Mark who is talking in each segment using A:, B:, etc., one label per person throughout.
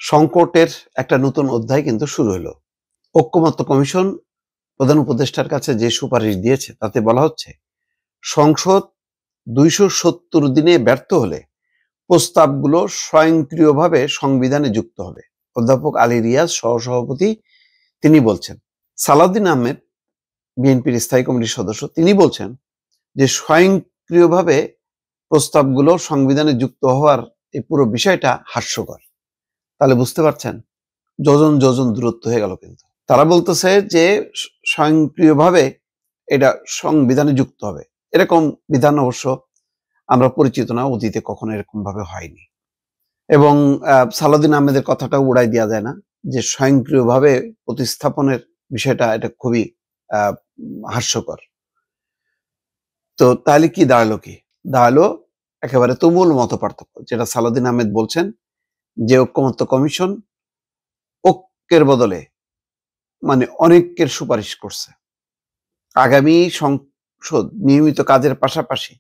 A: সংকটের একটা নতুন অধ্যায় কিন্তু শুরু হলো। ঐকমত্য কমিশন প্রধান উপদেষ্টার কাছে যে সুপারিশ দিয়েছে তাতে বলা হচ্ছে সংসদ ২৭০ দিনে ব্যর্থ হলে প্রস্তাবগুলো স্বয়ংক্রিয়ভাবে সংবিধানে যুক্ত হবে। অধ্যাপক আলী রিয়াজ সহসভাপতি তিনি বলছেন। সালাউদ্দিন আহমেদ বিএনপির স্থায়ী কমিটির সদস্য তিনি বলছেন যে স্বয়ংক্রিয়ভাবে প্রস্তাবগুলো সংবিধানে যুক্ত হওয়ার এই পুরো বিষয়টা হাস্যকর। তাহলে বুঝতে পারছেন যোজন যোজন দূরত্ব হয়ে গেল। কিন্তু তারা বলতেছে যে স্বয়ংক্রিয়ভাবে এটা সংবিধানে যুক্ত হবে। এরকম বিধান অবশ্য আমরা পরিচিত না, অতীতে কখনো এরকম ভাবে হয়নি। এবং সালাউদ্দিন আহমেদের কথাটা উড়াই দেওয়া যায় না যে স্বয়ংক্রিয়ভাবে প্রতিস্থাপনের বিষয়টা এটা খুবই হাস্যকর। তো তাহলে কি দাঁড়ালো? দাঁড়ালো একেবারে তুমুল মত পার্থক্য, যেটা সালাউদ্দিন আহমেদ বলছেন যে ঐকমত্য কমিশন ঐক্যের বদলে মানে অনেকের সুপারিশ করছে। আগামী সংসদ নিয়মিত কাজের পাশাপাশি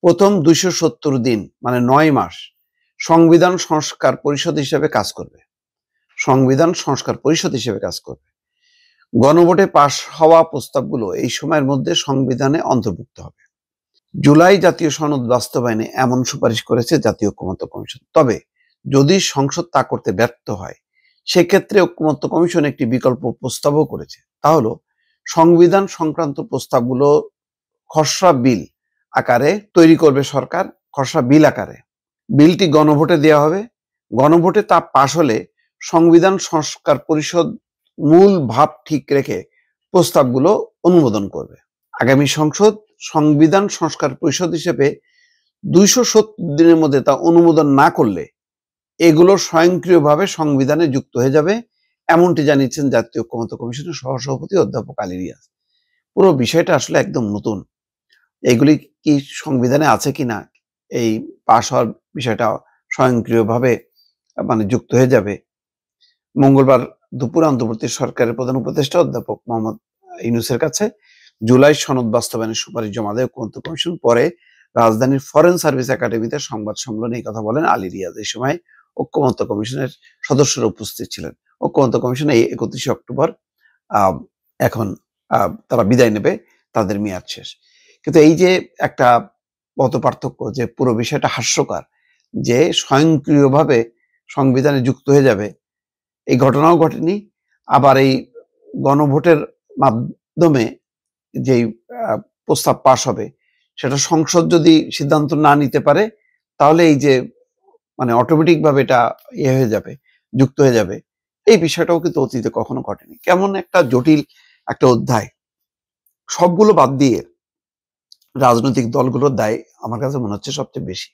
A: প্রথম ২৭০ দিন মানে ৯ মাস সংবিধান সংস্কার পরিষদ হিসেবে কাজ করবে। সংবিধান সংস্কার পরিষদ হিসেবে কাজ করবে। গণভোটে পাশ হওয়া প্রস্তাবগুলো এই সময়ের মধ্যে সংবিধানে অন্তর্ভুক্ত হবে। জুলাই জাতীয় সনদ বাস্তবায়নে এমন সুপারিশ করেছে জাতীয় ঐকমত্য কমিশন। তবে যদি সংসদ তা করতে ব্যর্থ হয় সেক্ষেত্রে ঐকমত্য কমিশন একটি বিকল্প প্রস্তাবও করেছে। তা হলো সংবিধান সংক্রান্ত প্রস্তাবগুলো খসড়া বিল আকারে তৈরি করবে সরকার, খসড়া বিল আকারে। বিলটি গণভোটে দেওয়া হবে। গণভোটে তা পাশ হলে সংবিধান সংস্কার পরিষদ মূল ভাব ঠিক রেখে প্রস্তাবগুলো অনুমোদন করবে। আগামী সংসদ সংবিধান সংস্কার পরিষদ হিসেবে ২৭০ দিনের মধ্যে তা অনুমোদন না করলে এগুলো স্বয়ংক্রিয়ভাবে সংবিধানে যুক্ত হয়ে যাবে, এমনটি জানিয়েছেন জাতীয় ঐকমত্য কমিশনের সহসভাপতি অধ্যাপক আলী রিয়াজ। পুরো বিষয়টা আসলে একদম নতুন। এগুলি কি সংবিধানে আছে কিনা, এই পাশ হওয়ার বিষয়টা স্বয়ংক্রিয়ভাবে মানে যুক্ত হয়ে যাবে। মঙ্গলবার দুপুরে অন্তর্বর্তী সরকারের প্রধান উপদেষ্টা অধ্যাপক মোহাম্মদ ইউনূসের কাছে জুলাই সনদ বাস্তবায়নের সুপারিশ জমা দেয় ঐকমত্য কমিশন। পরে রাজধানীর ফরেন সার্ভিস একাডেমিতে সংবাদ সম্মেলনে এই কথা বলেন আলী রিয়াজ। এই সময় ঐকমত্য কমিশনের সদস্যরা উপস্থিত ছিলেন। ঐকমত্য কমিশন এই ৩১ অক্টোবর এখন তারা বিদায় নেবে, তাদের মেয়াদ শেষ। কিন্তু এই যে একটা মত পার্থক্য, যে পুরো বিষয়টা হাস্যকর, যে স্বয়ংক্রিয়ভাবে সংবিধানে যুক্ত হয়ে যাবে, এই ঘটনাও ঘটেনি। আবার এই গণভোটের মাধ্যমে যেই প্রস্তাব পাশ হবে সেটা সংসদ যদি সিদ্ধান্ত না নিতে পারে তাহলে এই যে মানে অটোমেটিক ভাবে এটা হয়ে যাবে, যুক্ত হয়ে যাবে, এই বিষয়টাও কিন্তু অতীতে কখনো ঘটেনি। কেমন একটা জটিল একটা অধ্যায়। সবগুলো বাদ দিয়ে রাজনৈতিক দলগুলোর দায় আমার কাছে মনে হচ্ছে সবচেয়ে বেশি।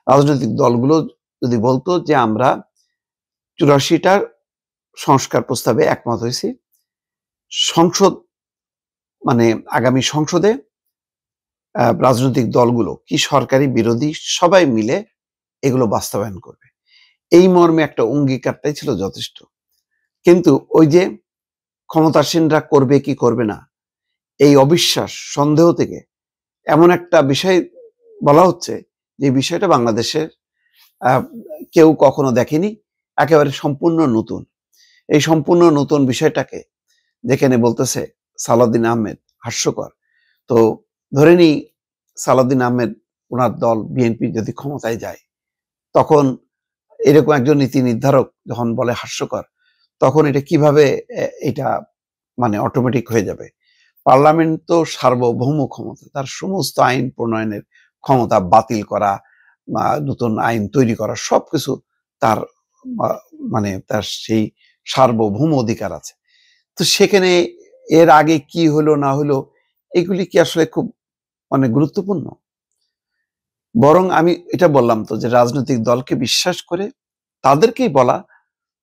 A: রাজনৈতিক দলগুলো যদি বলতো যে আমরা ৮৪টা সংস্কার প্রস্তাবে একমত হয়েছি, সংসদ মানে আগামী সংসদে রাজনৈতিক দলগুলো কি সরকারি বিরোধী সবাই মিলে এগুলো বাস্তবায়ন করবে, এই মর্মে একটা অঙ্গীকারটাই ছিল যথেষ্ট। কিন্তু ওই যে ক্ষমতাসীনরা করবে কি করবে না, এই অবিশ্বাস সন্দেহ থেকে এমন একটা বিষয় বলা হচ্ছে যে বিষয়টা বাংলাদেশের কেউ কখনো দেখেনি, একেবারে সম্পূর্ণ নতুন। এই সম্পূর্ণ নতুন বিষয়টাকে যেখানে বলতেছে সালাউদ্দিন আহমেদ হাস্যকর। তো ধরে নিই সালাউদ্দিন আহমেদ ওনার দল বিএনপি যদি ক্ষমতায় যায়, তখন এরকম একজন নীতি নির্ধারক যখন বলে হাস্যকর, তখন এটা কিভাবে এটা মানে অটোমেটিক হয়ে যাবে। পার্লামেন্ট তো সার্বভৌম ক্ষমতা, তার সমস্ত আইন প্রণয়নের ক্ষমতা, বাতিল করা, নতুন আইন তৈরি করা, সবকিছু তার মানে তার সেই সার্বভৌম অধিকার আছে। তো সেখানে এর আগে কি হলো না হলো এগুলি কি আসলে খুব মানে গুরুত্বপূর্ণ? বরং আমি এটা বললাম তো যে রাজনৈতিক দলকে বিশ্বাস করে তাদেরকেই বলা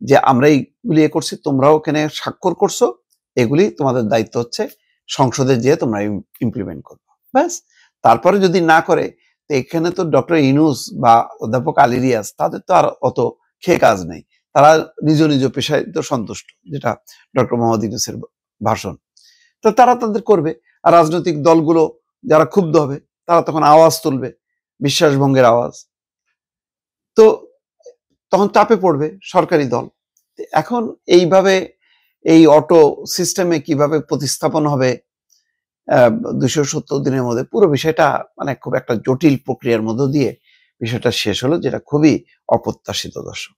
A: যে আমরা এইগুলি করছি, তোমরাও এখানে স্বাক্ষর করছো, এগুলি তোমাদের দায়িত্ব হচ্ছে সংসদে যেয়ে তোমরা ইমপ্লিমেন্ট করবে, ব্যাস। তারপরে যদি না করে, তো এখানে তো ডক্টর ইউনূস বা অধ্যাপক আলী রিয়াজ তাদের তো আর অত খেয়ে কাজ নেই, তারা নিজ নিজ পেশায় তো সন্তুষ্ট, যেটা ডক্টর মোহাম্মদ ইউনূসের ভাষণ। তো তারা তাদের করবে, আর রাজনৈতিক দলগুলো যারা ক্ষুব্ধ হবে তারা তখন আওয়াজ তুলবে, বিশ্বাসভঙ্গের আওয়াজ। তো তখন চাপে পড়বে সরকারি দল। এখন এইভাবে এই অটো সিস্টেমে কিভাবে প্রতিস্থাপন হবে 270 দিনের মধ্যে, পুরো বিষয়টা মানে খুব একটা জটিল প্রক্রিয়ার মধ্য দিয়ে বিষয়টা শেষ হলো, যেটা খুবই অপ্রত্যাশিত, দর্শক।